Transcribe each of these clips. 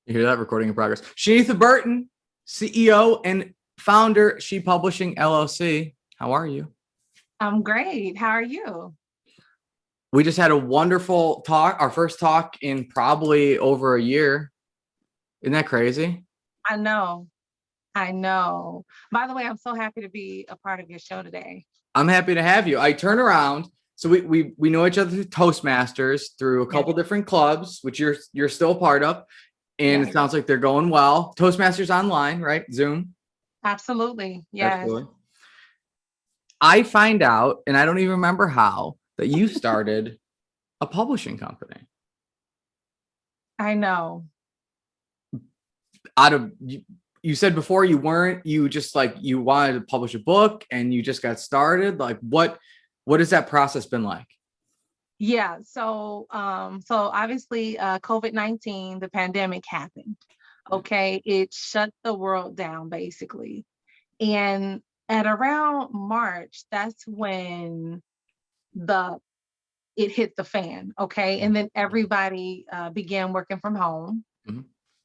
You hear that? Recording in progress. Shenitha Burton, CEO and founder, She Publishing LLC. How are you? I'm great. How are you? We just had a wonderful talk, our first talk in probably over a year. Isn't that crazy? I know. I know. By the way, I'm so happy to be a part of your show today. I'm happy to have you. I turn around. So we know each other through Toastmasters, through a couple different clubs, which you're still a part of. And it sounds like they're going well. Toastmasters online, right? Zoom. Absolutely. Yes. Absolutely. I find out, and I don't even remember how, that you started a publishing company. I know. Out of you said before you just like you wanted to publish a book and you just got started. Like what has that process been like? Yeah. So obviously COVID-19, the pandemic happened. Okay. It shut the world down basically. And at around March, that's when it hit the fan. Okay. And then everybody began working from home. Mm-hmm.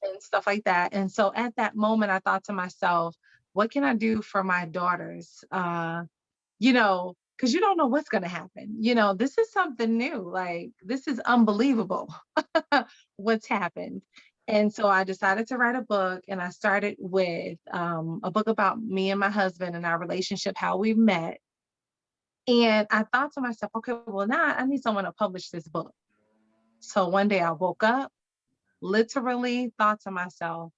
And stuff like that. And so at that moment, I thought to myself, what can I do for my daughters? Because you don't know what's going to happen. This is something new. Like, this is unbelievable what's happened. And so I decided to write a book, and I started with a book about me and my husband and our relationship, how we met. And I thought to myself, okay, well, now I need someone to publish this book. So one day I woke up, literally thought to myself,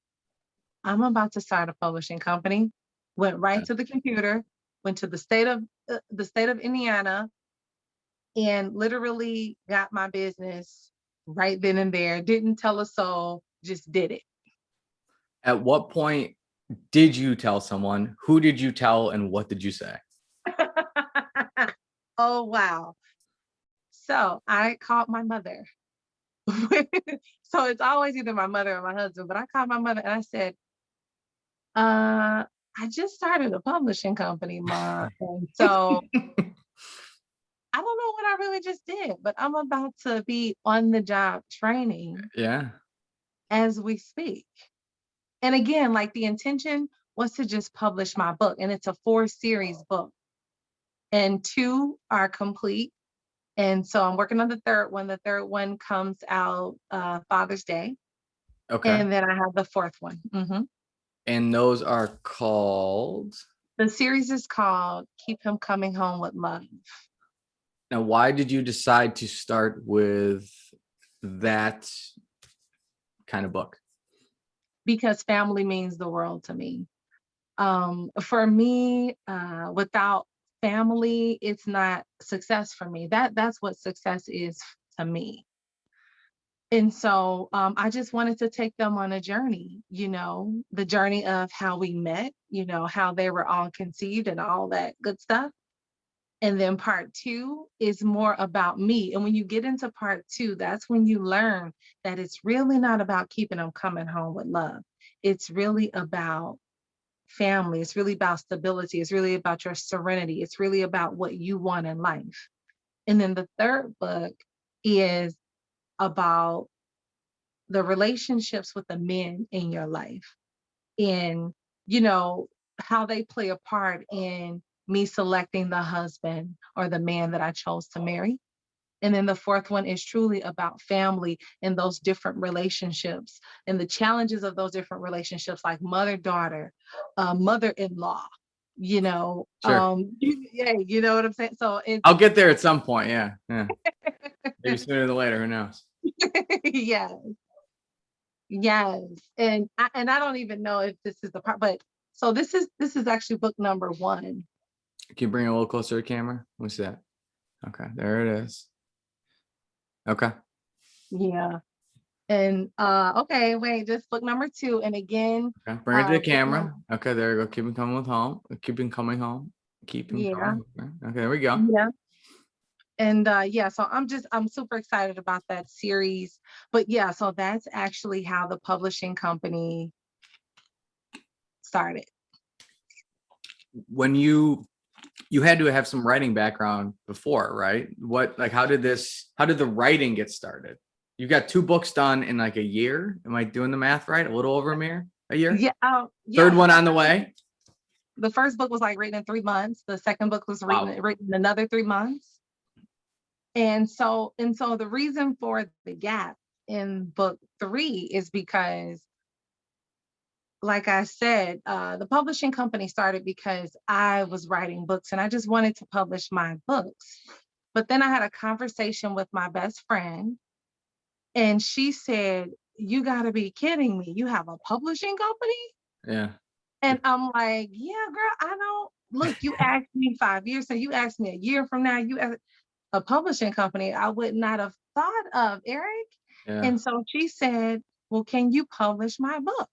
I'm about to start a publishing company. Went right to the computer, went to the state of Indiana, and literally got my business right then and there. Didn't tell a soul, just did it. At what point did you tell someone? Who did you tell, and what did you say? Oh, wow. So I called my mother. So it's always either my mother or my husband, but I called my mother and I said, I just started a publishing company, Ma. And so I don't know what I really just did, but I'm about to be on the job training as we speak. And again, like the intention was to just publish my book, and it's a 4-series book, and 2 are complete. And so I'm working on the third one. The third one comes out Father's Day. Okay. And then I have the 4th one. Mm-hmm. And those are called? The series is called Keep Him Coming Home with Love. Now, why did you decide to start with that kind of book? Because family means the world to me. For me, without family, it's not success for me. That's what success is to me. And so I just wanted to take them on a journey, the journey of how we met, how they were all conceived and all that good stuff. And then part 2 is more about me. And when you get into part 2, that's when you learn that it's really not about keeping them coming home with love. It's really about family. It's really about stability. It's really about your serenity. It's really about what you want in life. And then the third book is about the relationships with the men in your life and, how they play a part in me selecting the husband or the man that I chose to marry. And then the 4th one is truly about family and those different relationships and the challenges of those different relationships, like mother-daughter, mother-in-law, Sure. you know what I'm saying? So I'll get there at some point. Yeah. Maybe sooner than later. Who knows? Yes. And I don't even know if this is the part, but so this is actually book number 1. Can you bring it a little closer to the camera? What's that? Okay, there it is. Okay. Yeah. And okay, wait, just book number 2. And again, okay, bring it to the camera. Okay, there you go. Keep him coming home. Keep him coming home. Keep him coming. Okay, there we go. Yeah. And so I'm super excited about that series. But yeah, so that's actually how the publishing company started. When you had to have some writing background before, right? How did the writing get started? You got 2 books done in like a year. Am I doing the math right? A little over a year? Yeah. Third Yeah. one on the way. The first book was like written in 3 months. The second book was Wow. written in another 3 months. And so the reason for the gap in book 3 is because, like I said, the publishing company started because I was writing books and I just wanted to publish my books. But then I had a conversation with my best friend, and she said, "You got to be kidding me. You have a publishing company?" Yeah. And I'm like, "Yeah, girl, I don't look, you asked me 5 years, so you asked me a year from now, you asked a publishing company I would not have thought of, Eric." Yeah. And so she said, "Well, can you publish my book?"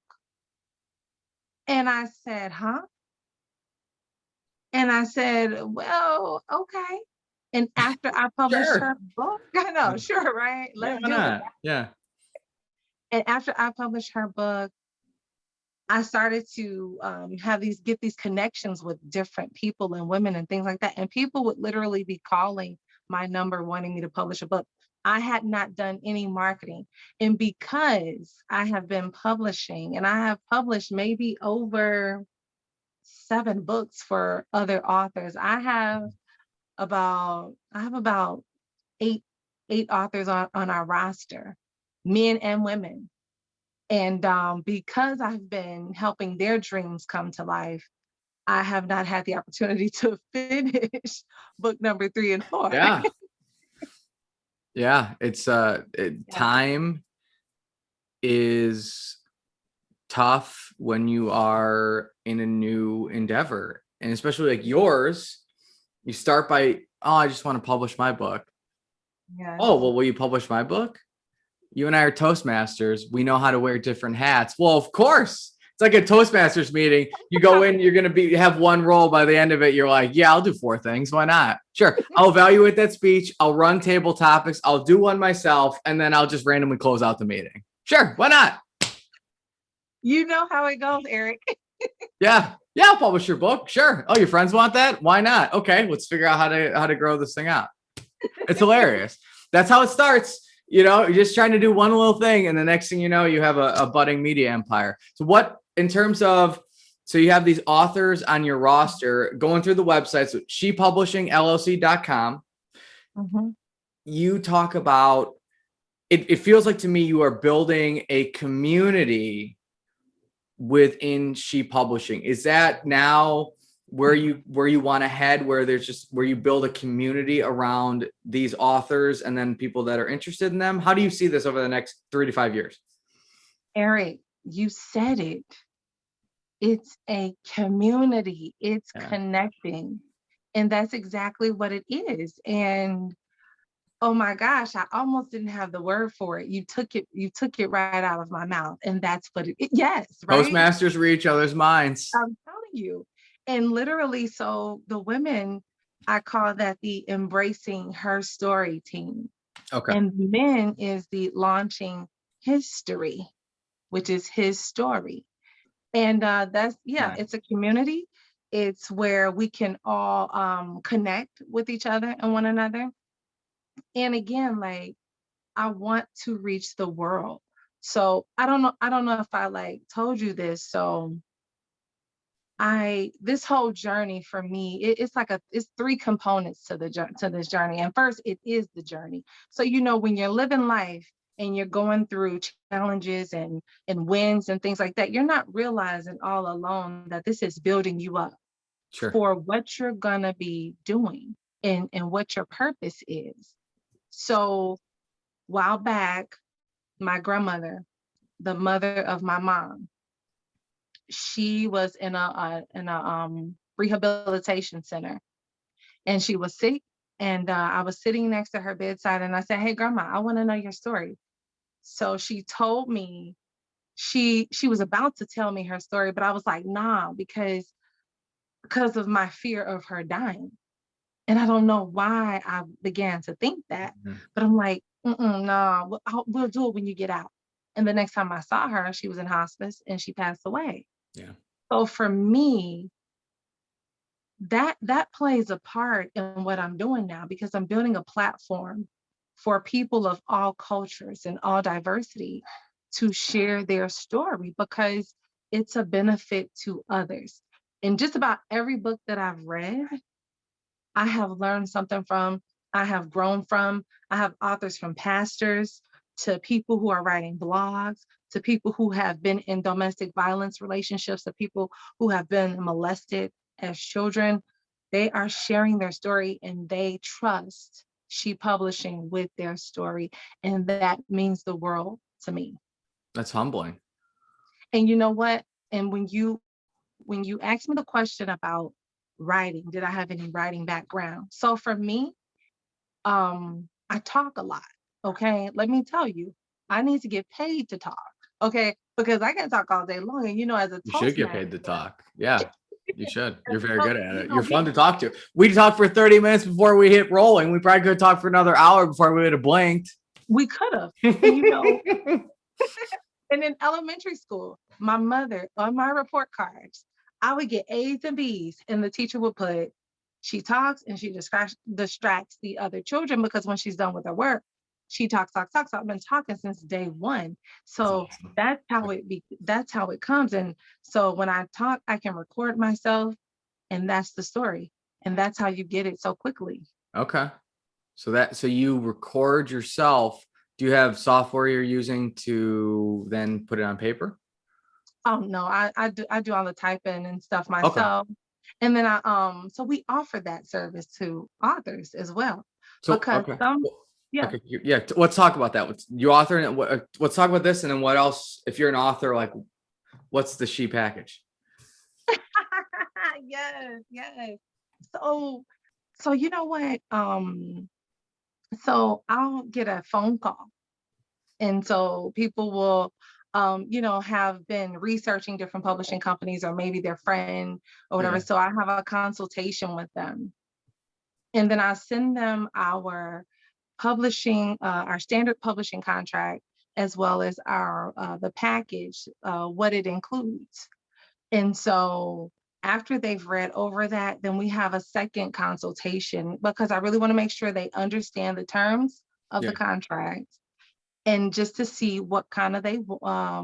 And I said, "Huh?" And I said, "Well, okay." And after I published Sure. her book, I know, sure, right? Yeah, Let's why do it. not? Yeah. And after I published her book, I started to get these connections with different people and women and things like that. And people would literally be calling my number wanting me to publish a book. I had not done any marketing. And because I have been publishing, and I have published maybe over 7 books for other authors, I have about eight authors on our roster, men and women. And because I've been helping their dreams come to life, I have not had the opportunity to finish book number 3 and 4. Yeah. Yeah. It's Yeah. time is tough when you are in a new endeavor. And especially like yours, you start by, oh, I just want to publish my book. Yes. Oh, well, will you publish my book? You and I are Toastmasters. We know how to wear different hats. Well, of course. It's like a Toastmasters meeting. You go in, you're going to have one role. By the end of it, you're like, yeah, I'll do 4 things. Why not? Sure. I'll evaluate that speech. I'll run table topics. I'll do one myself. And then I'll just randomly close out the meeting. Sure. Why not? You know how it goes, Eric. Yeah. Yeah. I'll publish your book. Sure. Oh, your friends want that? Why not? Okay. Let's figure out how to grow this thing out. It's hilarious. That's how it starts. You know, you're just trying to do one little thing, and the next thing you know, you have a budding media empire. So what, in terms of, so you have these authors on your roster going through the website, so shepublishingllc.com. Mm-hmm. You talk about, it feels like to me you are building a community within She Publishing. Is that now where you want to head, where you build a community around these authors and then people that are interested in them? How do you see this over the next 3 to 5 years? Eric, you said it. It's a community. It's connecting. And that's exactly what it is. And oh my gosh, I almost didn't have the word for it. You took it right out of my mouth. And that's what yes, right? Toastmasters read each other's minds. I'm telling you. And literally, so the women, I call that the Embracing Her Story team. Okay. And the men is the Launching History, which is his story. And that's, Nice. It's a community. It's where we can all connect with each other and one another. And again, like, I want to reach the world. So I don't know if I like told you this. So this whole journey for me, it's 3 components to this journey. And first, it is the journey. So, when you're living life and you're going through challenges and wins and things like that, you're not realizing all alone that this is building you up for what you're gonna be doing and what your purpose is. So, while back, my grandmother, the mother of my mom, she was in a rehabilitation center, and she was sick. And I was sitting next to her bedside, and I said, "Hey, grandma, I want to know your story." So she told me, she was about to tell me her story, but I was like, nah, because of my fear of her dying. And I don't know why I began to think that, but I'm like, nah, we'll do it when you get out. And the next time I saw her, she was in hospice and she passed away. Yeah. So for me, that plays a part in what I'm doing now, because I'm building a platform for people of all cultures and all diversity to share their story because it's a benefit to others. And just about every book that I've read, I have learned something from, I have grown from. I have authors from pastors to people who are writing blogs, to people who have been in domestic violence relationships, to people who have been molested as children. They are sharing their story and they trust She Publishing with their story. And that means the world to me. That's humbling. And you know what? And when you asked me the question about writing, did I have any writing background? So for me, I talk a lot. Okay. Let me tell you, I need to get paid to talk. Okay. Because I can talk all day long. And as a You should get paid to Toastmaster, talk. Yeah, you should. You're very so, good at it. You're fun to talk to. We talked for 30 minutes before we hit rolling. We probably could talk for another hour before we would have blinked. we could have. And and in elementary school, my mother on my report cards, I would get A's and B's, and the teacher would put, she talks and she distracts the other children because when she's done with her work, she talks, talks, talks. I've been talking since day one. That's So awesome. that's how it comes. And so when I talk, I can record myself, and that's the story. And that's how you get it so quickly. Okay. So you record yourself. Do you have software you're using to then put it on paper? Oh no, I do all the typing and stuff Okay. myself. And then so we offer that service to authors as well. So Because okay. some, Well, yeah. okay. Yeah. Let's talk about that. You author and let's talk about this, and then what else? If you're an author, like, what's the She package? Yes, yes. So you know what? So I'll get a phone call. And so people will have been researching different publishing companies or maybe their friend or whatever. Yeah. So I have a consultation with them. And then I send them our standard publishing contract, as well as the package, what it includes. And so after they've read over that, then we have a second consultation because I really want to make sure they understand the terms of the Yeah. contract and just to see what kind of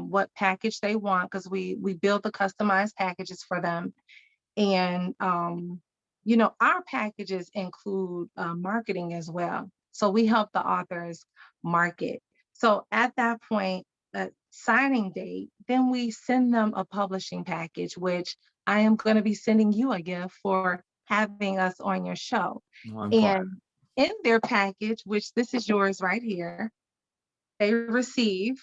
what package they want, because we build the customized packages for them. And our packages include marketing as well. So we help the authors market. So at that point, signing date, then we send them a publishing package, which I am going to be sending you a gift for having us on your show. Well, I'm fine. And in their package, which this is yours right here, they receive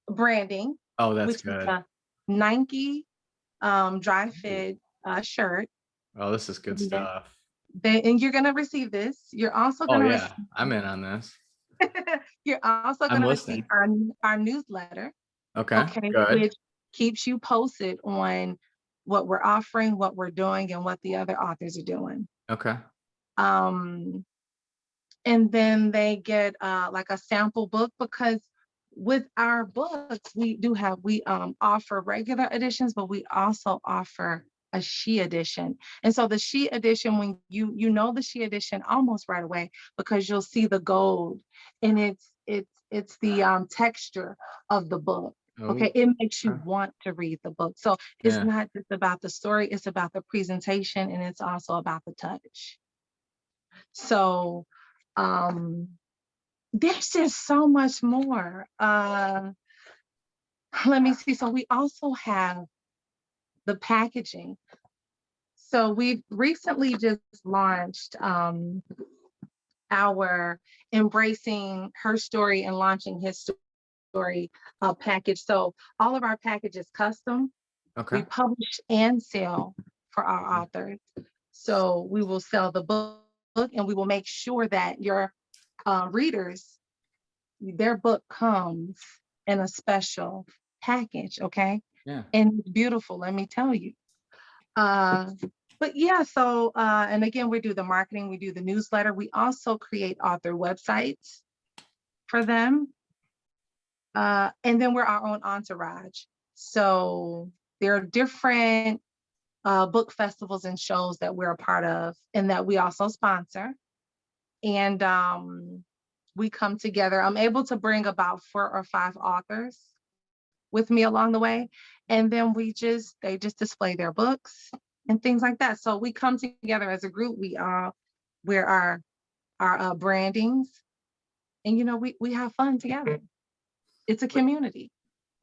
branding, Oh, that's which is good. a Nike dry fit shirt. Oh, this is good stuff. And you're going to receive this. You're also Oh going to yeah, I'm in on this. you're also I'm going to receive listening. our newsletter, Okay, okay, good. which keeps you posted on what we're offering, what we're doing, and what the other authors are doing. Okay. Um, and then they get like a sample book, because with our books we offer regular editions, but we also offer a She edition. And so the She edition, when you know the She edition almost right away, because you'll see the gold, and it's the texture of the book. Oh, Okay, it makes you okay. want to read the book. So it's Yeah. not just about the story, it's about the presentation, and it's also about the touch. So there's just so much more. Let me see. So we also have the packaging. So we've recently just launched our Embracing Her Story and Launching His Story package. So all of our packages custom. Okay. We publish and sell for our authors. So we will sell the book, and we will make sure that your readers, their book comes in a special package, okay? Yeah. And it's beautiful, let me tell you. But yeah, so and again, we do the marketing, we do the newsletter. We also create author websites for them. And then we're our own entourage. So there are different book festivals and shows that we're a part of and that we also sponsor. And we come together. I'm able to bring about 4 or 5 authors with me along the way. And then they just display their books and things like that. So we come together as a group. We wear our brandings, and we have fun together. It's a community.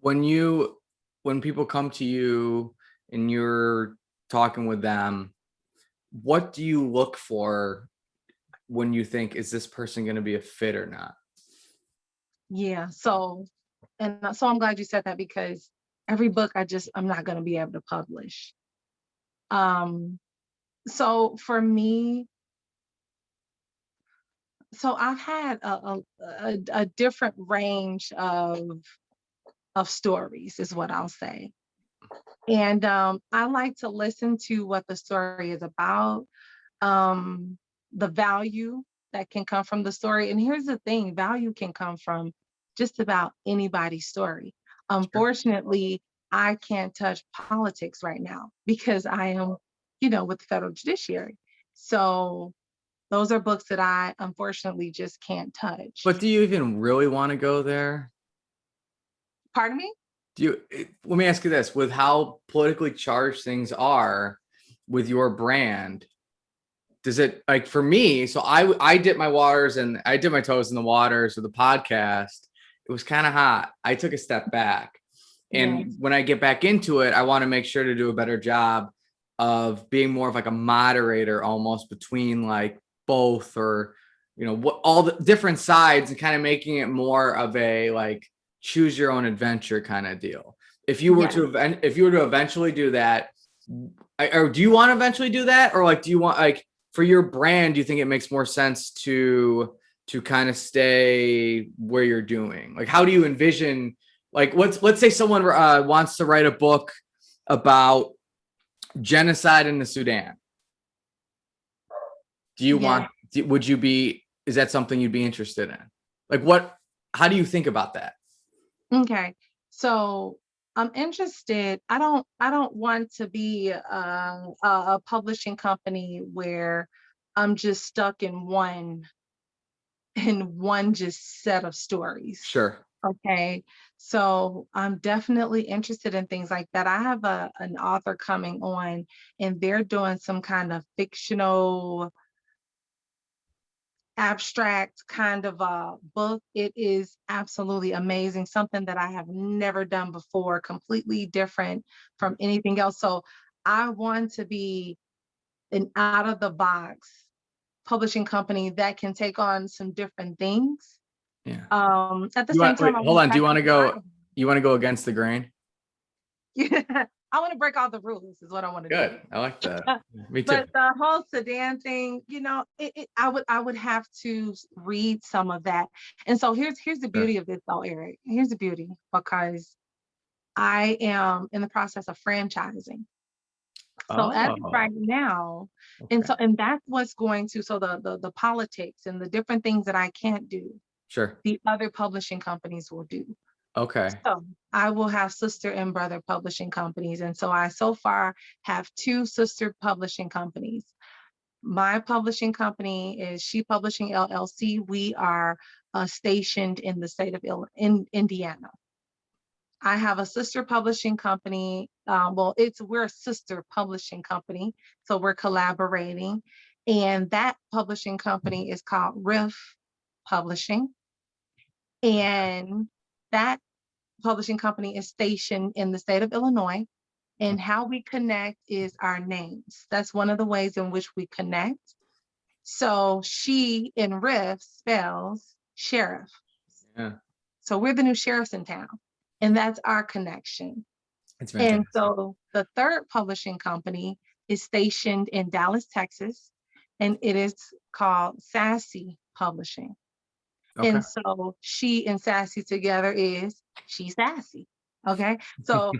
When people come to you and you're talking with them, what do you look for when you think, is this person going to be a fit or not? Yeah. So I'm glad you said that, because every book I'm not going to be able to publish. So for me, I've had a different range of stories, is what I'll say. And I like to listen to what the story is about, the value that can come from the story. And here's the thing, value can come from just about anybody's story. Unfortunately, I can't touch politics right now because I am, with the federal judiciary. So those are books that I unfortunately just can't touch. But do you even really want to go there? Pardon me? Let me ask you this, with how politically charged things are with your brand, does it, like, for me, so I dip my waters and I dip my toes in the waters of the podcast. It was kind of hot. I took a step back. And when I get back into it, I want to make sure to do a better job of being more of like a moderator almost between like both, or, what all the different sides, and kind of making it more of a like choose your own adventure kind of deal. If you were to eventually do that, or do you want to eventually do that? Or like, do you want, like, for your brand, do you think it makes more sense to kind of stay where you're doing? Like, how do you envision, like, let's say someone wants to write a book about genocide in the Sudan. Do you is that something you'd be interested in? Like, how do you think about that? Okay. So I'm interested. I don't want to be a publishing company where I'm just stuck in one just set of stories. Sure. Okay. So I'm definitely interested in things like that. I have an author coming on, and they're doing some kind of fictional abstract kind of a book. It is absolutely amazing, something that I have never done before, completely different from anything else. So I want to be an out of the box publishing company that can take on some different things. Yeah. At the same time, hold on. Do you want to go against the grain? Yeah, I want to break all the rules, is what I want to do. Good. I like that. Me too. But the whole Sudan thing, I would have to read some of that. And so here's the beauty of this, though, Eric. Here's the beauty, because I am in the process of franchising. So as of right now, and that's what's going to, so the politics and the different things that I can't do, sure, the other publishing companies will do. Okay. So I will have sister and brother publishing companies. And so I so far have 2 sister publishing companies. My publishing company is She Publishing LLC. We are stationed in the state of Indiana. I have a sister publishing company. We're a sister publishing company, so we're collaborating. And that publishing company is called Riff Publishing. And that publishing company is stationed in the state of Illinois. And how we connect is our names. That's one of the ways in which we connect. So she in Riff spells sheriff. Yeah. So we're the new sheriffs in town. And that's our connection. That's fantastic. And so the third publishing company is stationed in Dallas, Texas, and it is called Sassy Publishing. Okay. And so She and Sassy together is She Sassy. Okay. So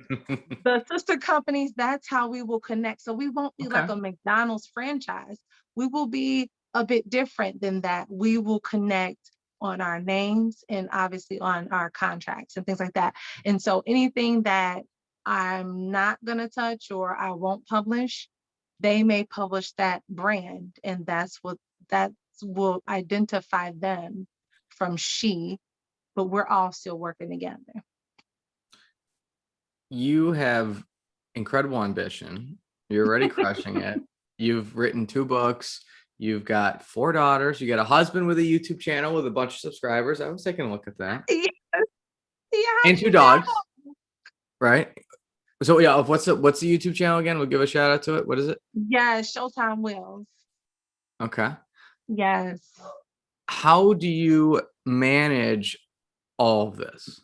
the sister companies, that's how we will connect. So we won't be like a McDonald's franchise. We will be a bit different than that. We will connect on our names and obviously on our contracts and things like that. And so anything that I'm not going to touch or I won't publish, they may publish that brand. And that's will identify them from she, but we're all still working together. You have incredible ambition. You're already crushing it. You've written 2 books. You've got 4 daughters. You got a husband with a YouTube channel with a bunch of subscribers. I was taking a look at that. Yes. Yeah, And 2 dogs, right? So yeah, what's the YouTube channel again? We'll give a shout out to it. What is it? Yeah, Showtime Wills. Okay. Yes. How do you manage all of this?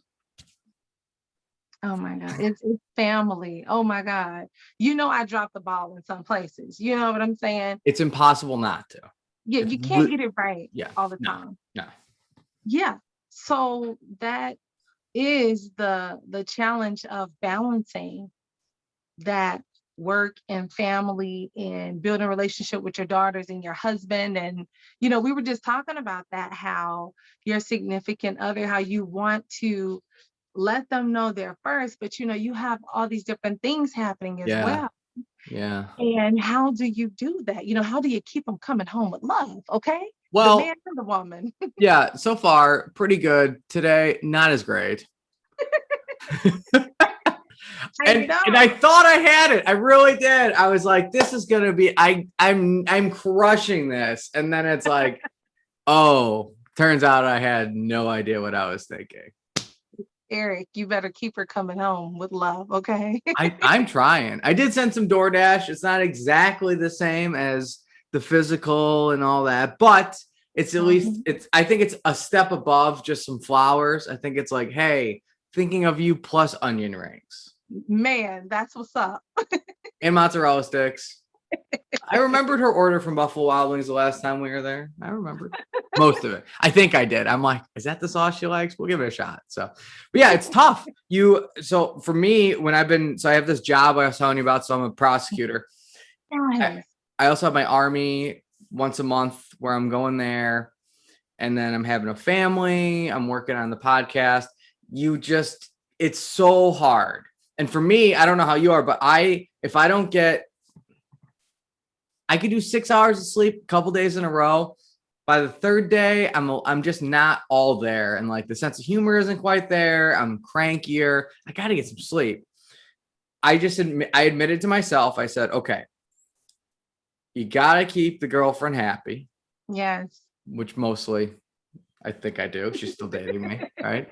Oh my God. It's family. Oh my God. I dropped the ball in some places. You know what I'm saying? It's impossible not to. Yeah, It's you can't get it right all the no, time. no. Yeah. So that is the challenge of balancing that work and family and building a relationship with your daughters and your husband. And, we were just talking about that, how your significant other, how you want to let them know they're first, but you have all these different things happening as well. Yeah. And how do you do that? How do you keep them coming home with love? Okay. Well, the man and the woman. yeah, so far pretty good. Today, not as great. And I thought I had it. I really did. I was like, this is gonna be I'm crushing this. And then it's like, oh, turns out I had no idea what I was thinking. Eric, you better keep her coming home with love, okay? I'm trying. I did send some DoorDash. It's not exactly the same as the physical and all that, but it's at least I think it's a step above just some flowers. I think it's like, hey, thinking of you plus onion rings. Man, that's what's up. And mozzarella sticks. I remembered her order from Buffalo Wild Wings the last time we were there. I remembered most of it. I think I did. I'm like, is that the sauce she likes? We'll give it a shot. So, but yeah, it's tough. So for me, I have this job I was telling you about. So I'm a prosecutor. Yes. I also have my army once a month where I'm going there. And then I'm having a family. I'm working on the podcast. It's so hard. And for me, I don't know how you are, but if I don't get, I could do 6 hours of sleep a couple days in a row. By the 3rd day, I'm just not all there. And like the sense of humor isn't quite there. I'm crankier. I got to get some sleep. I admitted to myself, I said, okay, you got to keep the girlfriend happy. Yes. Which mostly I think I do. She's still dating me, right?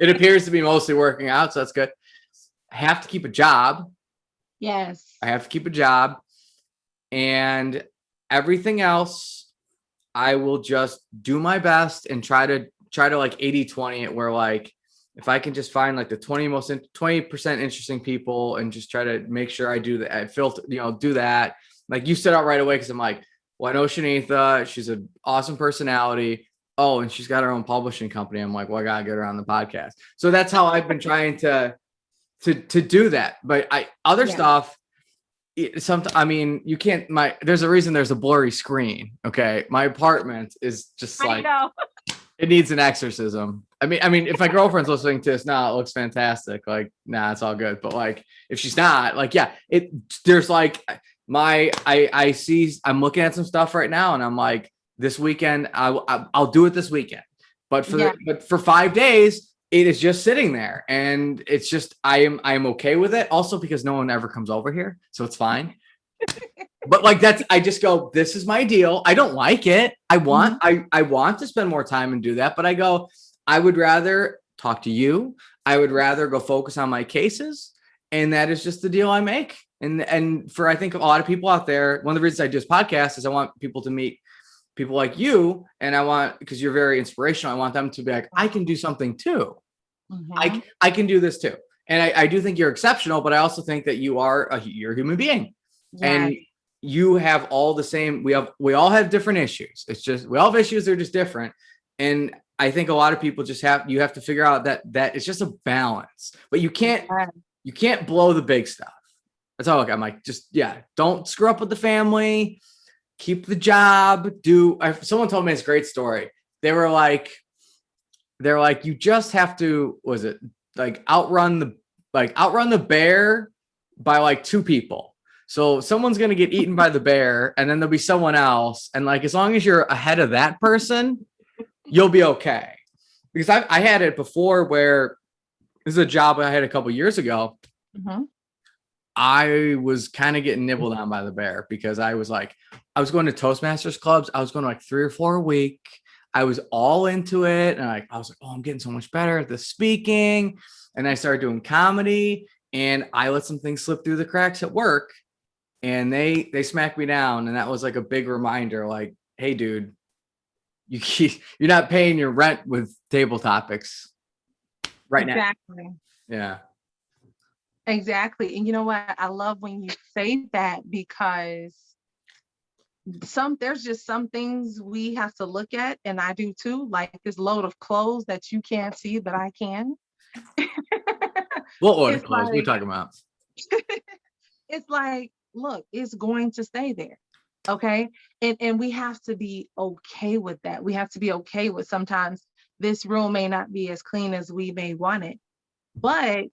It appears to be mostly working out. So that's good. I have to keep a job. Yes. I have to keep a job. And everything else, I will just do my best and try to like 80-20 it, where like if I can just find like the 20% interesting people and just try to make sure I do that, I filter, do that. Like you stood out right away because I'm like, well, I know Shenitha, she's an awesome personality. Oh, and she's got her own publishing company. I'm like, well, I gotta get her on the podcast. So that's how I've been trying to do that. But stuff. You can't. There's a reason there's a blurry screen. Okay, my apartment is just like it needs an exorcism. I mean, if my girlfriend's listening to this now, it looks fantastic. Like, nah, it's all good. But like, if she's not, like, yeah, there's like I see. I'm looking at some stuff right now, and I'm like, this weekend, I'll do it this weekend. But for 5 days, it is just sitting there, and it's just I am okay with it. Also because no one ever comes over here, so it's fine. But like I just go, this is my deal. I don't like it. I want to spend more time and do that, but I go, I would rather talk to you. I would rather go focus on my cases, and that is just the deal I make. And for I think a lot of people out there, one of the reasons I do this podcast is I want people to meet people like you, and because you're very inspirational, I want them to be like, I can do something too. I can do this too. And I do think you're exceptional, but I also think that you're a human being. Yes. And you have all the same, we all have different issues. It's just, we all have issues. They're just different. And I think a lot of people you have to figure out that it's just a balance, but you can't blow the big stuff. That's all. I'm like, don't screw up with the family. Keep the job. Someone told me this great story. They're like, you just have to, outrun the bear by like 2 people. So someone's going to get eaten by the bear, and then there'll be someone else. And like, as long as you're ahead of that person, you'll be okay. Because I had it before where this is a job I had a couple years ago. Mm-hmm. I was kind of getting nibbled on by the bear because I was going to Toastmasters clubs. I was going to like 3 or 4 a week. I was all into it. And I was like, oh, I'm getting so much better at the speaking. And I started doing comedy, and I let some things slip through the cracks at work, and they smacked me down. And that was like a big reminder, like, hey, dude, you're not paying your rent with table topics right now. Yeah. Exactly. And you know what? I love when you say that, because there's just some things we have to look at, and I do too, like this load of clothes that you can't see, but I can. What load of It's clothes we're like, talking about? it's like, look, it's going to stay there. Okay. And we have to be okay with that. We have to be okay with sometimes this room may not be as clean as we may want it, but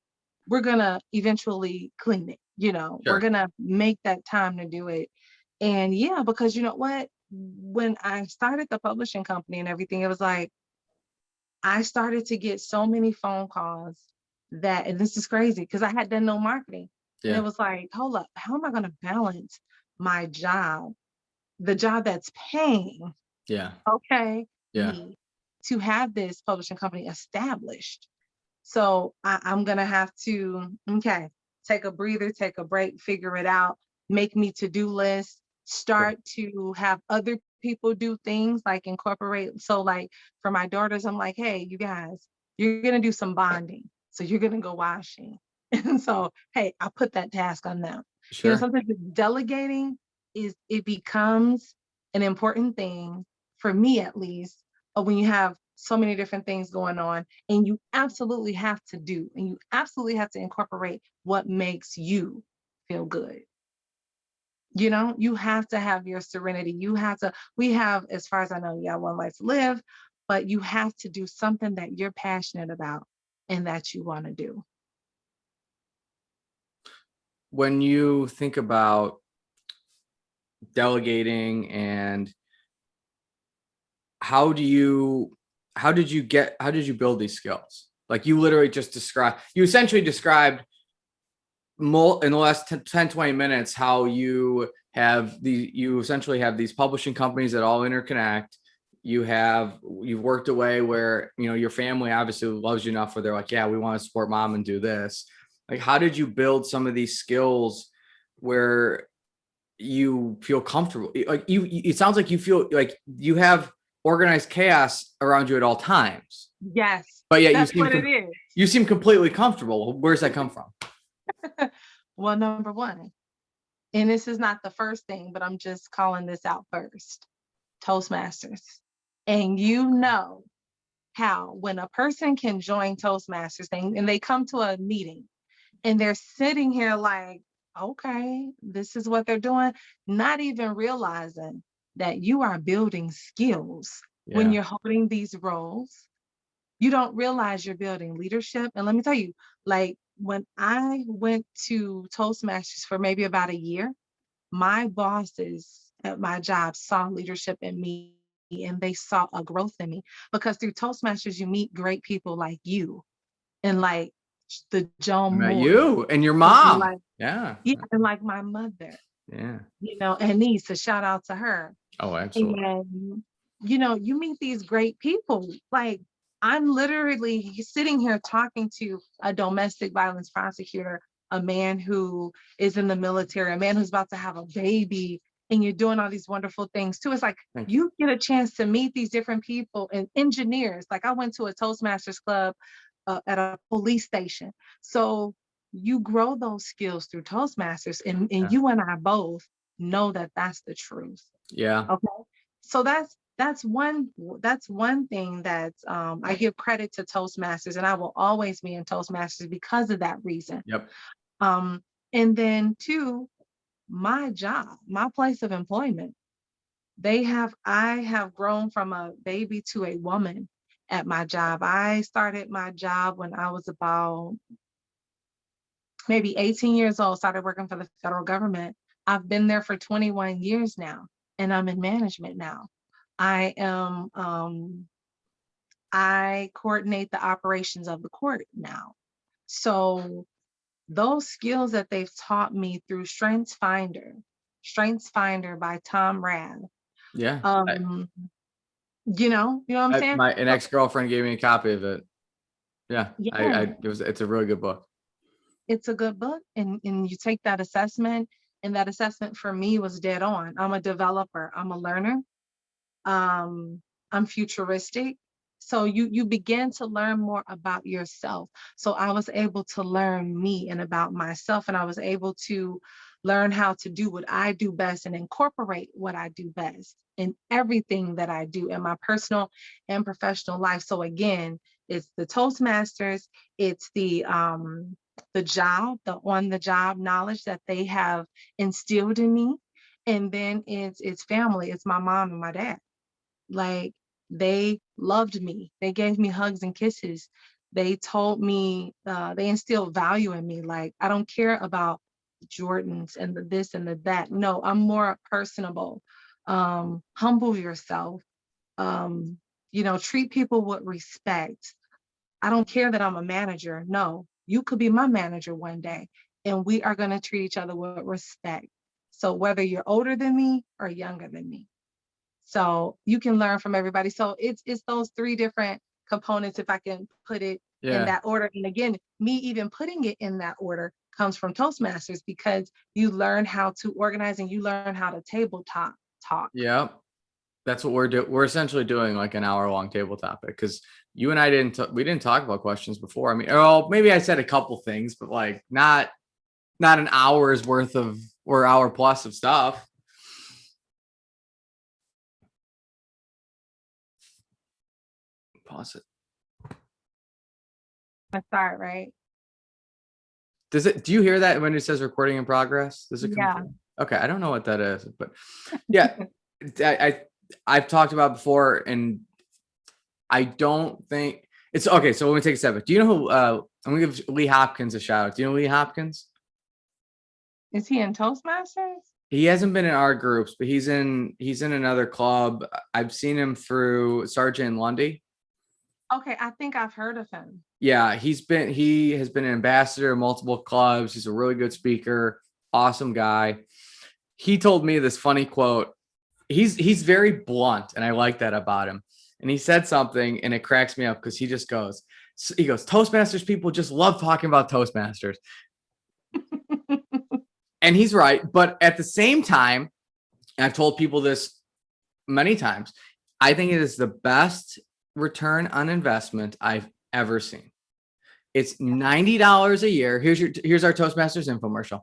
we're gonna eventually clean it. Sure. We're gonna make that time to do it. And yeah, because you know what? When I started the publishing company and everything, it was like I started to get so many phone calls that, and this is crazy because I had done no marketing. Yeah. And it was like, hold up, how am I gonna balance my job, the job that's paying, Yeah. okay, Yeah. me to have this publishing company established? So I'm going to have to, okay, take a breather, take a break, figure it out, make me to-do lists, start to have other people do things like incorporate. So like for my daughters, I'm like, hey, you guys, you're going to do some bonding. So you're going to go washing. And so, hey, I'll put that task on them. Sure. Sometimes delegating it becomes an important thing for me, at least, when you have so many different things going on, and you absolutely have to do, and you absolutely have to incorporate what makes you feel good. You have to have your serenity. We have, as far as I know, you got one life to live, but you have to do something that you're passionate about and that you want to do. When you think about delegating, and how did you build these skills? Like, you literally just essentially described in the last 10, 20 minutes how you essentially have these publishing companies that all interconnect. You've worked a way where, your family obviously loves you enough where they're like, yeah, we want to support mom and do this. Like, how did you build some of these skills where you feel comfortable? Like, it sounds like you feel like you have organized chaos around you at all times. Yes. But yet you seem completely comfortable. Where's that come from? Well, number one, and this is not the first thing, but I'm just calling this out first. Toastmasters. And how when a person can join Toastmasters and they come to a meeting and they're sitting here like, okay, this is what they're doing, not even realizing that you are building skills. When you're holding these roles. You don't realize you're building leadership. And let me tell you, like when I went to Toastmasters for maybe about a year, my bosses at my job saw leadership in me, and they saw a growth in me, because through Toastmasters, you meet great people like you and like the Joan Moore. You and your mom. Like, yeah. And like my mother. Yeah. And Nisa, shout out to her. Oh, absolutely. And, you meet these great people. Like, I'm literally sitting here talking to a domestic violence prosecutor, a man who is in the military, a man who's about to have a baby, and you're doing all these wonderful things too. It's like you get a chance to meet these different people, and engineers. Like, I went to a Toastmasters club at a police station. So you grow those skills through Toastmasters, and you and I both know that that's the truth. Yeah. Okay. So that's one thing that I give credit to Toastmasters, and I will always be in Toastmasters because of that reason. Yep. And then two, my job, my place of employment, I have grown from a baby to a woman at my job. I started my job when I was about maybe 18 years old, started working for the federal government I've been there for 21 years now, and I'm in management now. I am, I coordinate the operations of the court now. So those skills that they've taught me through Strengths Finder by Tom Rath. Yeah. You know what I'm saying? An ex-girlfriend gave me a copy of it. Yeah. Yeah, It's a really good book. it's a good book, and you take that assessment, and that assessment for me was dead on. I'm a developer, I'm a learner, um, I'm futuristic. So you begin to learn more about yourself. So I was able to learn me and about myself, and I was able to learn how to do what I do best and incorporate what I do best in everything that I do in my personal and professional life. So again, it's the Toastmasters, it's the job, the on the job knowledge that they have instilled in me. And then it's family, it's my mom and my dad. Like, they loved me. They gave me hugs and kisses. They told me, they instilled value in me. Like, I don't care about Jordans and the this and the that. No, I'm more personable. Humble yourself. Treat people with respect. I don't care that I'm a manager. No, you could be my manager one day, and we are going to treat each other with respect. So whether you're older than me or younger than me. So you can learn from everybody. So it's those three different components, if I can put it in that order. And again, me even putting it in that order comes from Toastmasters, because you learn how to organize and you learn how to tabletop talk. Yeah. That's what we're doing. We're essentially doing like an hour-long table topic, because you and I didn't talk about questions before. I mean, maybe I said a couple things, but like not an hour's worth of, or hour plus of stuff. Pause it. I start, right? Do you hear that when it says recording in progress? Does it come Yeah. through? Okay, I don't know what that is, but yeah, I've talked about before, and I don't think it's okay. So let me take a step back. Do you know who? I'm gonna give Lee Hopkins a shout out. Do you know Lee Hopkins? Is he in Toastmasters? He hasn't been in our groups, but he's in another club. I've seen him through Sergeant Lundy. Okay, I think I've heard of him. Yeah, he has been an ambassador of multiple clubs. He's a really good speaker, awesome guy. He told me this funny quote. He's very blunt, and I like that about him. And he said something, and it cracks me up, because he goes, Toastmasters people just love talking about Toastmasters. And he's right. But at the same time, and I've told people this many times, I think it is the best return on investment I've ever seen. It's $90 a year. Here's our Toastmasters infomercial.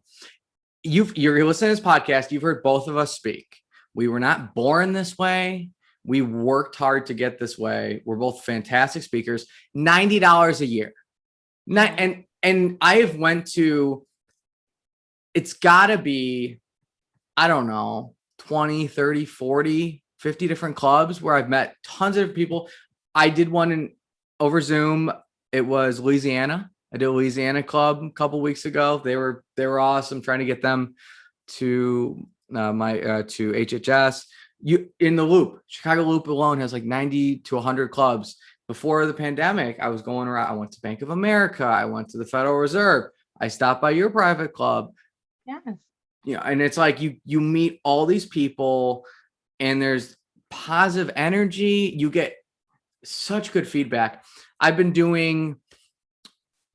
You're listening to this podcast. You've heard both of us speak. We were not born this way. We worked hard to get this way. We're both fantastic speakers. $90 a year. And I have went to, it's gotta be, I don't know, 20, 30, 40, 50 different clubs where I've met tons of people. I did one over Zoom. It was Louisiana. I did a Louisiana club a couple weeks ago. They were awesome. Trying to get them to to HHS. In the Loop, Chicago Loop alone has like 90 to 100 clubs. Before the pandemic, I was going around. I went to Bank of America. I went to the Federal Reserve. I stopped by your private club. Yes. And it's like you meet all these people, and there's positive energy. You get such good feedback. I've been doing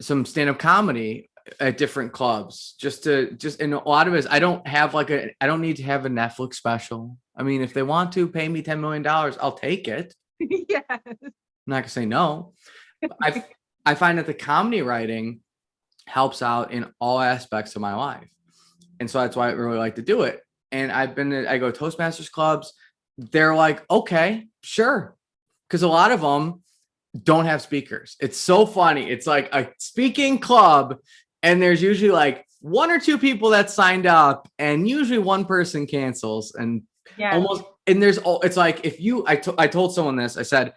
some stand-up comedy at different clubs, and a lot of it is, I don't need to have a Netflix special. I mean, if they want to pay me $10 million, I'll take it. Yes. I'm not gonna say no. I find that the comedy writing helps out in all aspects of my life. And so that's why I really like to do it. And I go to Toastmasters clubs. They're like, okay, sure. Because a lot of them don't have speakers. It's so funny. It's like a speaking club, and there's usually like one or two people that signed up, and usually one person cancels. And Yes. it's like, I told someone this, I said,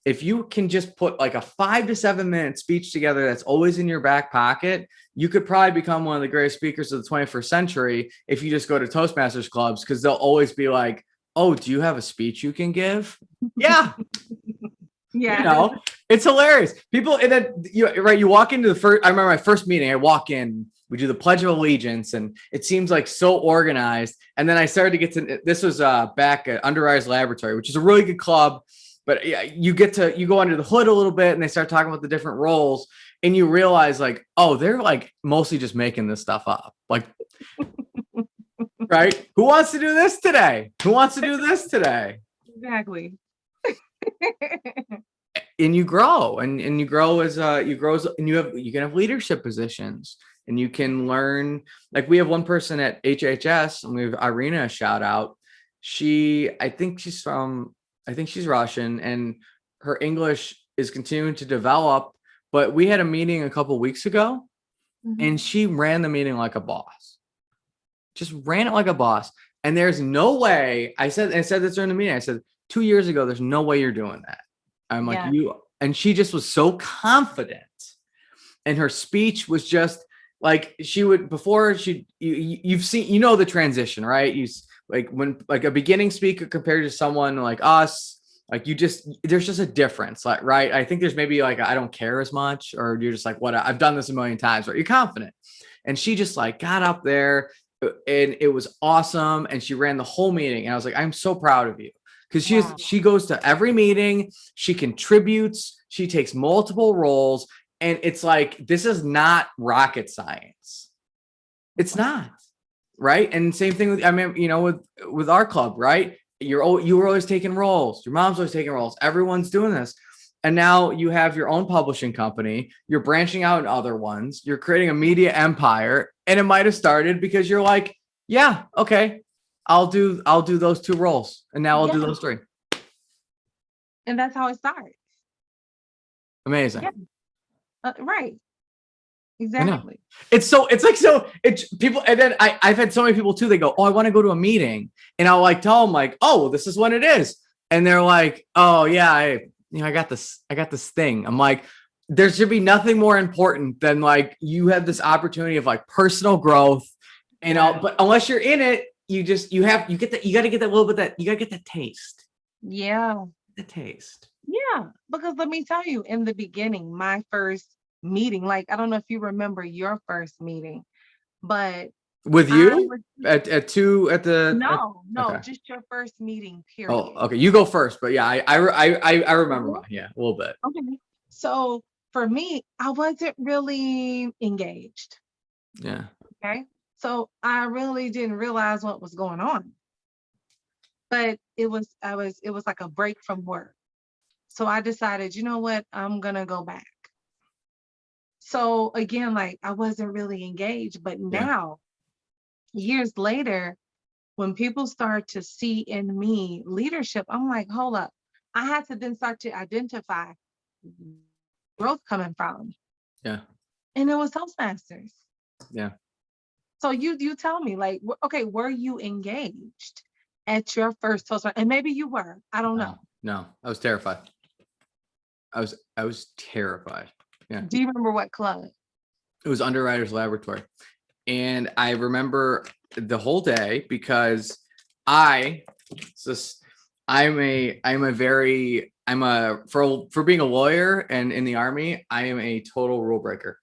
if you can just put like a 5 to 7 minute speech together that's always in your back pocket, you could probably become one of the greatest speakers of the 21st century if you just go to Toastmasters clubs, because they'll always be like, oh, do you have a speech you can give? Yeah. Yeah. It's hilarious. People, and then you walk into the first, I remember my first meeting, I walk in, we do the Pledge of Allegiance, and it seems like so organized. And then I started to get to, this was back at Underwriters Laboratory, which is a really good club. But yeah, you go under the hood a little bit and they start talking about the different roles, and you realize like, oh, they're like mostly just making this stuff up. Like, right? Who wants to do this today? Who wants to do this today? Exactly. And you grow and you grow as and you can have leadership positions, and you can learn. Like we have one person at HHS, and we have Irina, a shout out. I think she's Russian, and her English is continuing to develop. But we had a meeting a couple of weeks ago, and she ran the meeting like a boss. Just ran it like a boss. And there's no way, I said this during the meeting, I said, 2 years ago, there's no way you're doing that. I'm like, and she just was so confident. And her speech was just like, you've seen, the transition, right? Like when like a beginning speaker compared to someone like us, like there's just a difference, like, right? I think there's maybe like, I don't care as much, or you're just like, what, I've done this a million times, right? You're confident. And she just like got up there, and it was awesome. And she ran the whole meeting. And I was like, I'm so proud of you. Because she goes to every meeting, she contributes, she takes multiple roles, and it's like, this is not rocket science. It's not, right? And same thing with, with our club, right? You were always taking roles. Your mom's always taking roles. Everyone's doing this. And now you have your own publishing company. You're branching out in other ones. You're creating a media empire. And it might have started because you're like, yeah, okay, I'll do those 2 roles. And now I'll do those 3. And that's how it starts. Amazing. Yeah. Right. Exactly. It's people. And then I've had so many people too. They go, oh, I want to go to a meeting. And I'll like tell them like, oh, well, this is when it is. And they're like, oh yeah, I got this thing. I'm like, there should be nothing more important than like, you have this opportunity of like personal growth, but unless you're in it, you got to get that little bit, you got to get that taste. Yeah. The taste. Yeah. Because let me tell you, in the beginning, my first meeting, like, I don't know if you remember your first meeting, but with you at just your first meeting, period. Oh, okay. You go first, but yeah, I remember one. Yeah, a little bit. Okay. So for me, I wasn't really engaged. Yeah. Okay. So I really didn't realize what was going on. But it was like a break from work. So I decided, you know what, I'm gonna go back. So again, like I wasn't really engaged, but now, years later, when people start to see in me leadership, I'm like, hold up. I had to then start to identify growth coming from. Yeah. And it was Toastmasters. Yeah. So you tell me, like, okay, were you engaged at your first Toastmasters? And maybe you were. I don't know. No, I was terrified. I was terrified. Yeah. Do you remember what club? It was Underwriters Laboratory. And I remember the whole day because for being a lawyer and in the Army, I am a total rule breaker.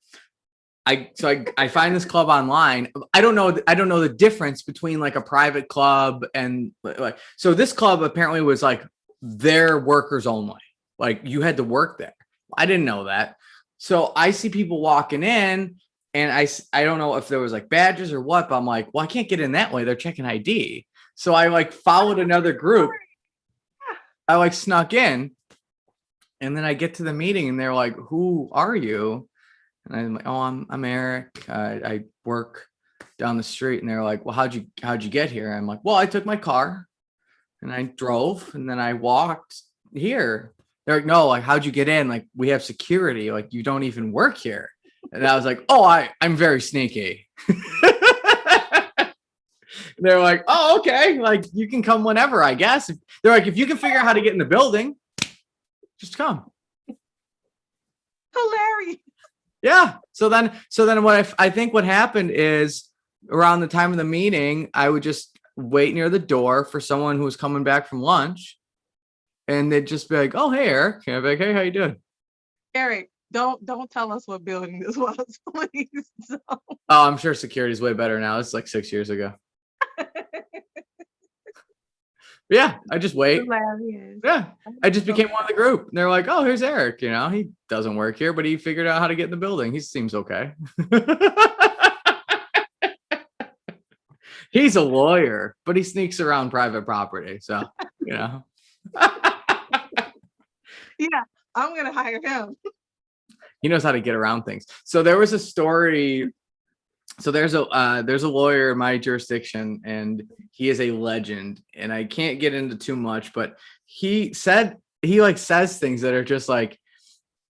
I find this club online. I don't know the difference between like a private club and like, so this club apparently was like their workers only. Like you had to work there. I didn't know that. So I see people walking in, and I don't know if there was like badges or what, but I'm like, well, I can't get in that way. They're checking ID. So I like followed another group. I like snuck in, and then I get to the meeting and they're like, who are you? And I'm like, oh, I'm Eric. I work down the street. And they're like, well, how'd you get here? I'm like, well, I took my car and I drove and then I walked here. They're like, no, like, how'd you get in? Like, we have security. Like, you don't even work here. And I was like, oh, I'm very sneaky. They're like, oh, okay. Like, you can come whenever, I guess. They're like, if you can figure out how to get in the building. Just come. Hilarious. Yeah. So then what I think what happened is around the time of the meeting, I would just wait near the door for someone who was coming back from lunch, and they'd just be like, "Oh, hey, Eric." And I'd be like, "Hey, how you doing?" Eric, don't tell us what building this was, please. So, Oh, I'm sure security is way better now. It's like 6 years ago. Yeah, I just wait. hilarious. Yeah, I just became one of the group. And they're like, "Oh, here's Eric. You know, he doesn't work here, but he figured out how to get in the building. He seems okay." He's a lawyer, but he sneaks around private property. So, you know. Yeah, I'm gonna hire him. He knows how to get around things. So there was a story. So there's a lawyer in my jurisdiction, and he is a legend. And I can't get into too much, but he says things that are just like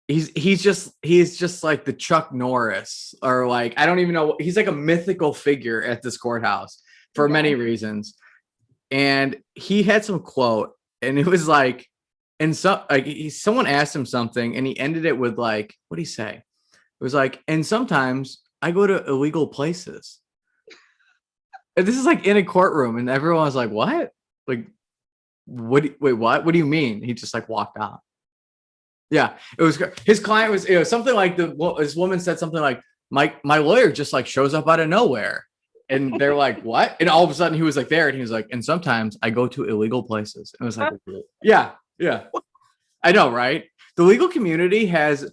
he's just like the Chuck Norris, or like I don't even know. He's like a mythical figure at this courthouse for many reasons. And he had some quote, and it was like, and so like someone asked him something, and he ended it with like, what did he say? It was like, and sometimes I go to illegal places. And this is like in a courtroom, and everyone was like, "What? Like, wait, what? What do you mean?" He just like walked out. Yeah, it was his client was something like this woman said something like, my lawyer just like shows up out of nowhere, and they're like, "What?" And all of a sudden he was like there, and he was like, "And sometimes I go to illegal places." And it was like, yeah, I know, right? The legal community has.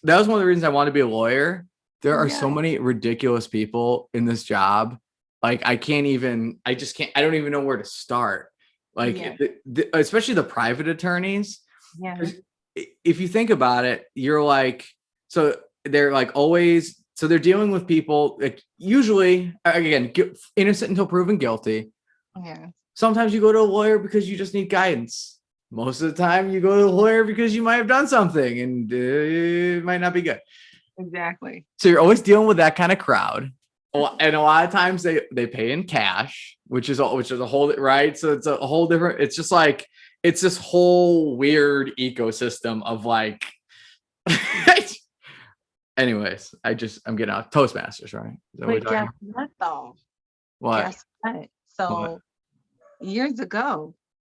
That was one of the reasons I wanted to be a lawyer. There are so many ridiculous people in this job. Like I don't even know where to start. Like especially the private attorneys. Yeah. If you think about it, you're like, so they're like always, so they're dealing with people like usually, again, innocent until proven guilty. Yeah. Sometimes you go to a lawyer because you just need guidance. Most of the time you go to a lawyer because you might have done something and it might not be good. Exactly. So you're always dealing with that kind of crowd. And a lot of times they pay in cash, which is a whole, right? So it's a whole different, it's just like, it's this whole weird ecosystem of like, anyways, I'm getting off Toastmasters, right? But guess what though? What? Guess what? So years ago,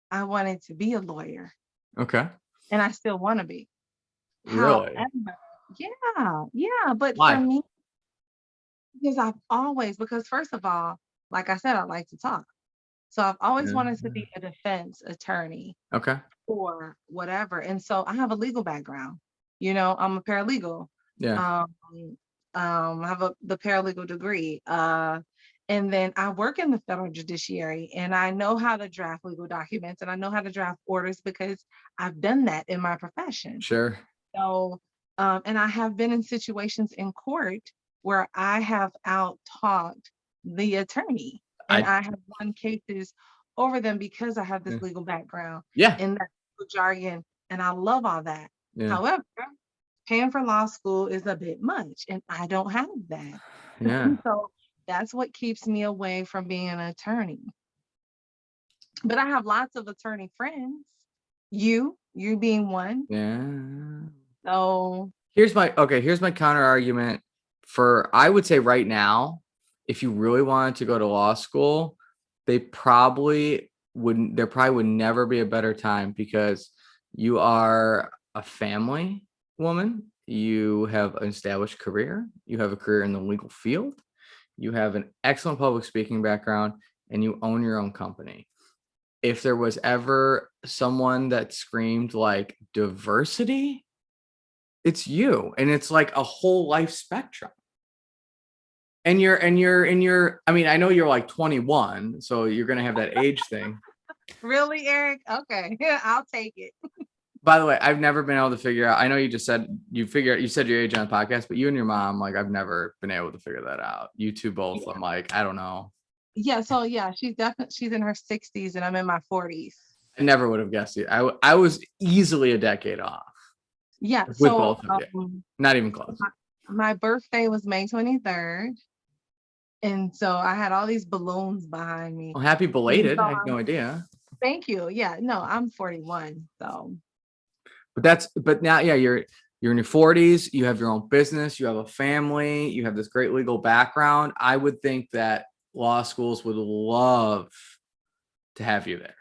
I wanted to be a lawyer. Okay. And I still want to be. Really? However, yeah. But Why? for me, because first of all, like I said, I like to talk. So I've always wanted to be a defense attorney. Okay. Or whatever. And so I have a legal background. I'm a paralegal. Yeah. I have the paralegal degree. And then I work in the federal judiciary, and I know how to draft legal documents, and I know how to draft orders because I've done that in my profession. Sure. So, and I have been in situations in court where I have out-talked the attorney, and I have won cases over them because I have this legal background. Yeah. And that legal jargon, and I love all that. Yeah. However, paying for law school is a bit much, and I don't have that. Yeah. So that's what keeps me away from being an attorney. But I have lots of attorney friends. You being one. Yeah. So here's my counter argument I would say right now, if you really wanted to go to law school, there probably would never be a better time because you are a family woman. You have an established career. You have a career in the legal field. You have an excellent public speaking background, and you own your own company. If there was ever someone that screamed like diversity, it's you. And it's like a whole life spectrum. And you're I mean, I know you're like 21, so you're going to have that age thing. Really, Eric? Okay. I'll take it. By the way, I've never been able to figure out. I know you just said you said your age on the podcast, but you and your mom, like, I've never been able to figure that out. You two both, I'm like, I don't know. Yeah. So yeah, she's in her 60s and I'm in my 40s. I never would have guessed it. I was easily a decade off. Yeah. With both of you. Not even close. My birthday was May 23rd. And so I had all these balloons behind me. Well, happy belated. I have no idea. Thank you. Yeah. No, I'm 41. So. But now, yeah, you're in your 40s, you have your own business, you have a family, you have this great legal background. I would think that law schools would love to have you there.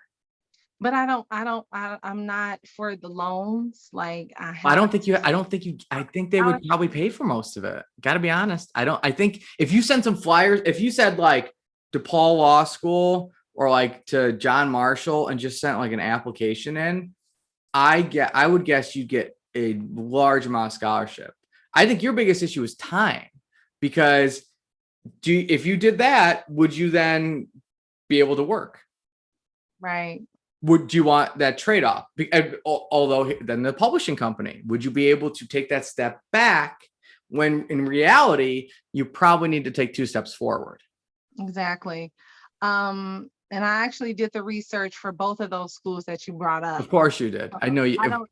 But I'm not for the loans. Like I I have don't think you, I think they would out- probably pay for most of it. Gotta be honest. I think if you sent some flyers, if you said like DePaul Law School or like to John Marshall and just sent like an application in, I would guess you'd get a large amount of scholarship. I think your biggest issue is time, because if you did that, would you then be able to work? right. Would you want that trade-off? Although then the publishing company, would you be able to take that step back when in reality, you probably need to take 2 steps forward? Exactly. And I actually did the research for both of those schools that you brought up. Of course you did. I know you. I don't,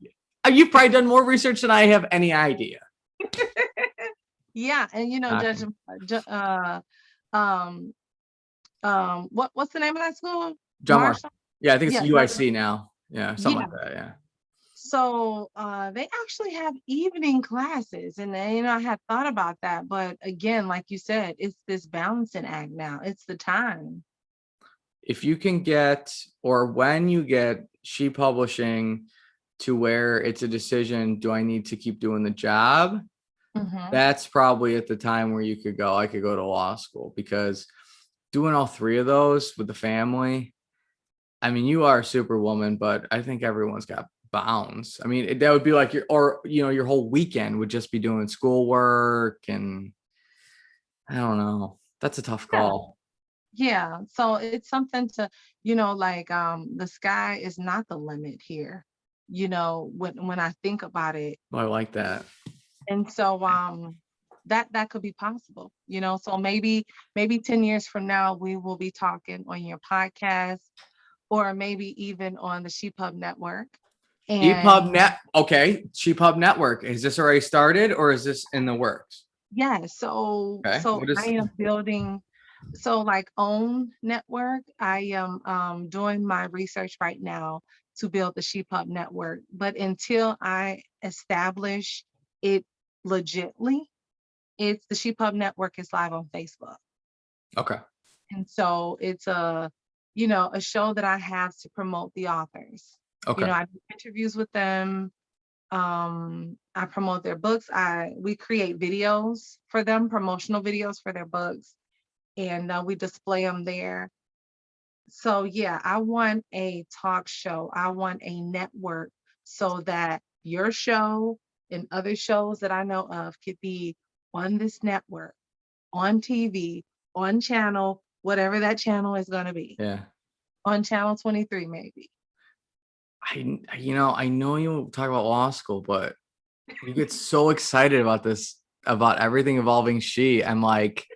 You've probably done more research than I have any idea. yeah, and Okay. what's the name of that school? John Marshall. Marshall? Yeah, I think it's Yeah, UIC now. Yeah, something yeah. like that. Yeah. So they actually have evening classes, and I had thought about that, but again, like you said, it's this balancing act now. It's the time. If you can get, or when you get She Publishing to where it's a decision, do I need to keep doing the job? Mhm. That's probably at the time where I could go to law school, because doing all 3 of those with the family, I mean, you are a superwoman, but I think everyone's got bounds. I mean, that would be like your whole weekend would just be doing schoolwork, and I don't know. That's a tough Yeah. call. Yeah. So it's something to, like the sky is not the limit here, when I think about it. I like that. And so that could be possible, so maybe 10 years from now we will be talking on your podcast, or maybe even on the ShePub network. And ShePub Network. Is this already started or is this in the works? yeah, so Okay. so I am building, so like own network. I am doing my research right now to build the ShePub network. But until I establish it legitly, it's the ShePub network is live on Facebook. Okay. And so it's a show that I have to promote the authors. Okay. I do interviews with them. I promote their books. We create videos for them, promotional videos for their books, and we display them there. So yeah, I want a talk show. I want a network so that your show and other shows that I know of could be on this network, on TV, on channel, whatever that channel is going to be, Yeah. on channel 23 maybe. I know you talk about law school, but you get so excited about this, about everything involving She. I'm like,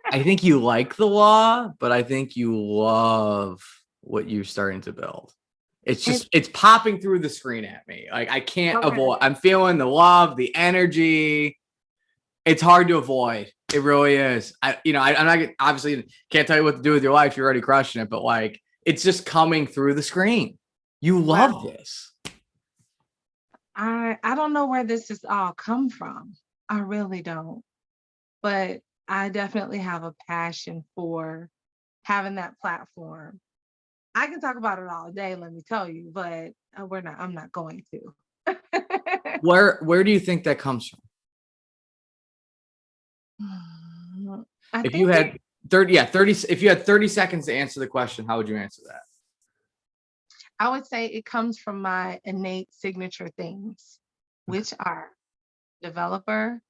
I think you like the law, but I think you love what you're starting to build. It's popping through the screen at me. Like I can't Okay. avoid. I'm feeling the love, the energy. It's hard to avoid. It really is. I'm not, obviously can't tell you what to do with your life. You're already crushing it, but like it's just coming through the screen. You love this. I don't know where this has all come from. I really don't. But I definitely have a passion for having that platform. I can talk about it all day, let me tell you, but I'm not going to. Where do you think that comes from? If you had 30, if you had 30 seconds to answer the question, how would you answer that? I would say it comes from my innate signature things, which are developer,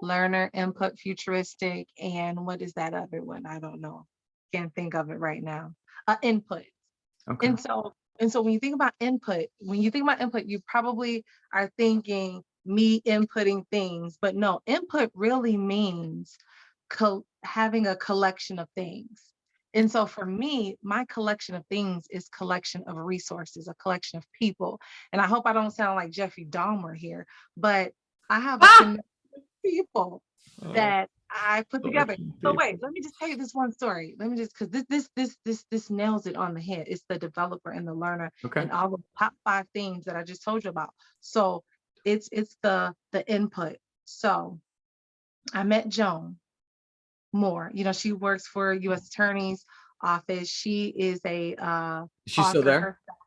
learner, input, futuristic, and what is that other one? I don't know. Can't think of it right now. Input. Okay. And so when you think about input, you probably are thinking me inputting things, but no, input really means having a collection of things. And so for me, my collection of things is collection of resources, a collection of people. And I hope I don't sound like Jeffrey Dahmer here, but I have a connection of people that I put Oh, together. So deep. wait, let me just tell you this one story. Let me just, because this nails it on the head. It's the developer and the learner Okay. and all the top 5 things that I just told you about. So it's the input. So I met Joan Moore. You know, she works for U.S. Attorney's office. She is a She's still author there? herself.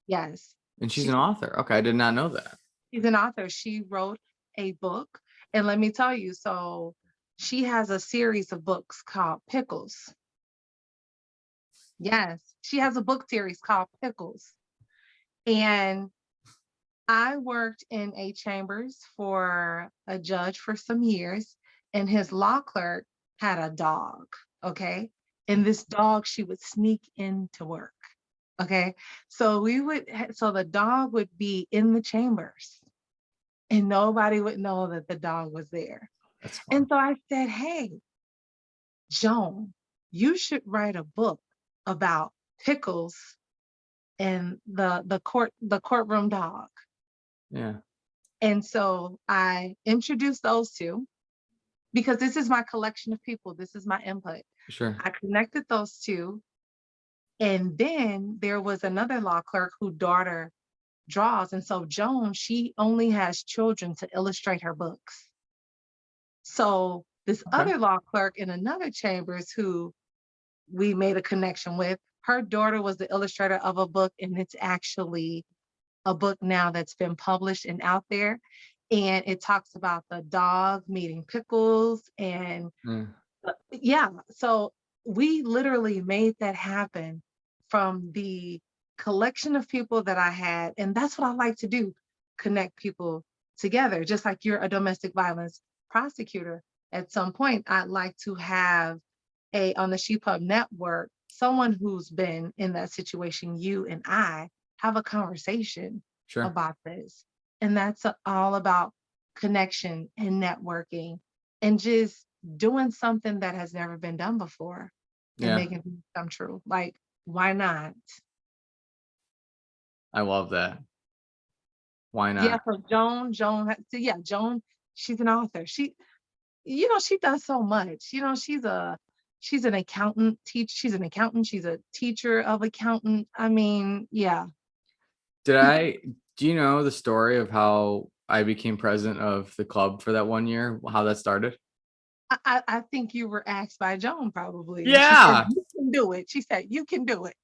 Yes, And she's she an author. Okay, I did not know that. she's an author. She wrote a book, and let me tell you, so she has a series of books called Pickles. Yes, she has a book series called Pickles. And I worked in a chambers for a judge for some years, and his law clerk had a dog. Okay. And this dog, she would sneak into work. Okay. So so the dog would be in the chambers and nobody would know that the dog was there. That's fun. And so I said, hey, Joan, you should write a book about Pickles and the courtroom dog. Yeah, And so I introduced those two because this is my collection of people. This is my input. sure. I connected those two. And then there was another law clerk whose daughter draws. And so Joan, she only has children to illustrate her books. So this Okay. other law clerk in another chambers who we made a connection with, her daughter was the illustrator of a book, and it's actually a book now that's been published and out there. And it talks about the dog meeting Pickles. And Mm. yeah, so we literally made that happen from the collection of people that I had. And that's what I like to do, connect people together. Just like you're a domestic violence prosecutor, at some point, I'd like to have on the ShePub network, someone who's been in that situation, you and I, have a conversation Sure. about this. And that's all about connection and networking and just doing something that has never been done before and Yeah, making it come true. Like, why not? I love that. Why Yeah, not? so Joan, she's an author. She does so much. She's an accountant, she's an accountant, she's a teacher of accountant. I mean, yeah. Do you know the story of how I became president of the club for that one year? How that started? I think you were asked by Joan probably. And she said, Yeah. you can do it. She said, you can do it.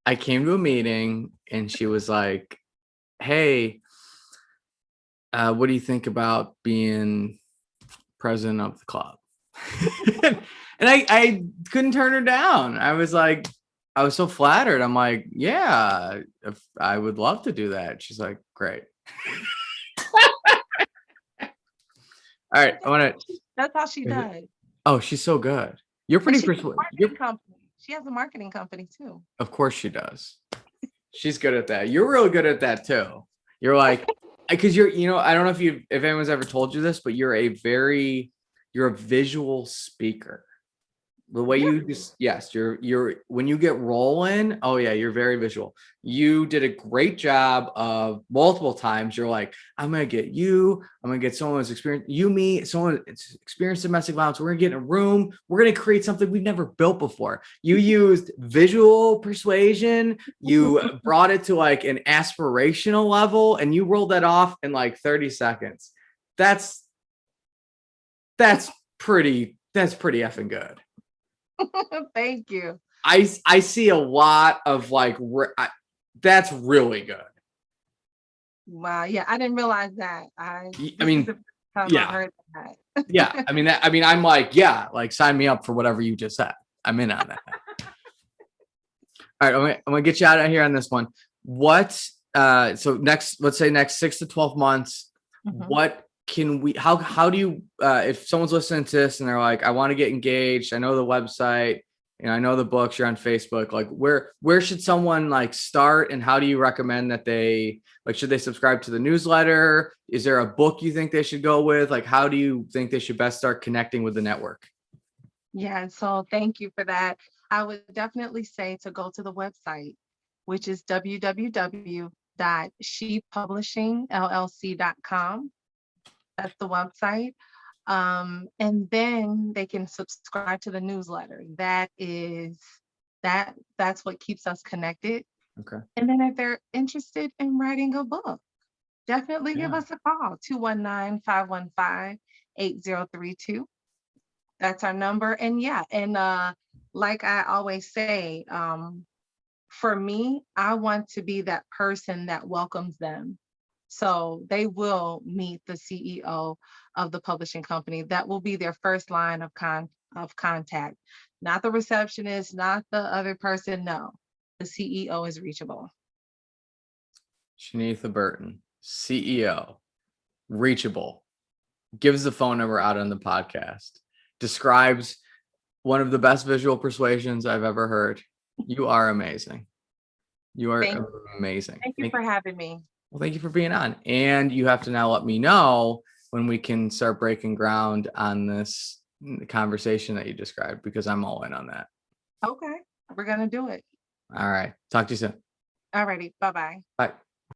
I came to a meeting and she was like, hey, what do you think about being president of the club? And I couldn't turn her down. I was so flattered. I'm like, yeah, if I would love to do that. She's like, great. All right, I want to. That's how she does. Oh, she's so good. You're And pretty she has a persuasive. marketing company. She has a marketing company too. Of course she does. She's good at that. You're really good at that too. You're like, because I don't know if anyone's ever told you this, but you're a visual speaker. The way you just, yes, you're when you get rolling, oh yeah, you're very visual. You did a great job of multiple times. You're like, I'm gonna get someone who's experienced, someone that's experienced domestic violence. We're gonna get in a room, we're gonna create something we've never built before. You used visual persuasion, you brought it to like an aspirational level, and you rolled that off in like 30 seconds. That's pretty effing good. Thank you. I see a lot of like that's really good. Wow. Yeah, I didn't realize that. I This mean, is the first time yeah. I heard that. Yeah, I'm like, yeah, like sign me up for whatever you just said. I'm in on that. All right, I'm gonna get you out of here on this one. What so let's say next 6 to 12 months, Mhm. what can we how do you if someone's listening to this and they're like, I want to get engaged, I know the website, I know the books, you're on Facebook, like where should someone like start, and how do you recommend that they should they subscribe to the newsletter? Is there a book you think they should go with? Like, how do you think they should best start connecting with the network? Yeah, so thank you for that. I would definitely say to go to the website, which is www.shepublishingllc.com. That's the website. And then they can subscribe to the newsletter. That's what keeps us connected. Okay. And then if they're interested in writing a book, definitely give Yeah. us a call, 219-515-8032. That's our number. And like I always say, for me, I want to be that person that welcomes them. So they will meet the CEO of the publishing company. That will be their first line of contact, not the receptionist, not the other person. No, the CEO is reachable. Shenitha Burton, CEO, reachable, gives the phone number out on the podcast, describes one of the best visual persuasions I've ever heard. You are amazing. You are amazing. Thank you for having me. Well, thank you for being on. And you have to now let me know when we can start breaking ground on this conversation that you described, because I'm all in on that. Okay, we're going to do it. All right. Talk to you soon. All righty. Bye-bye. Bye.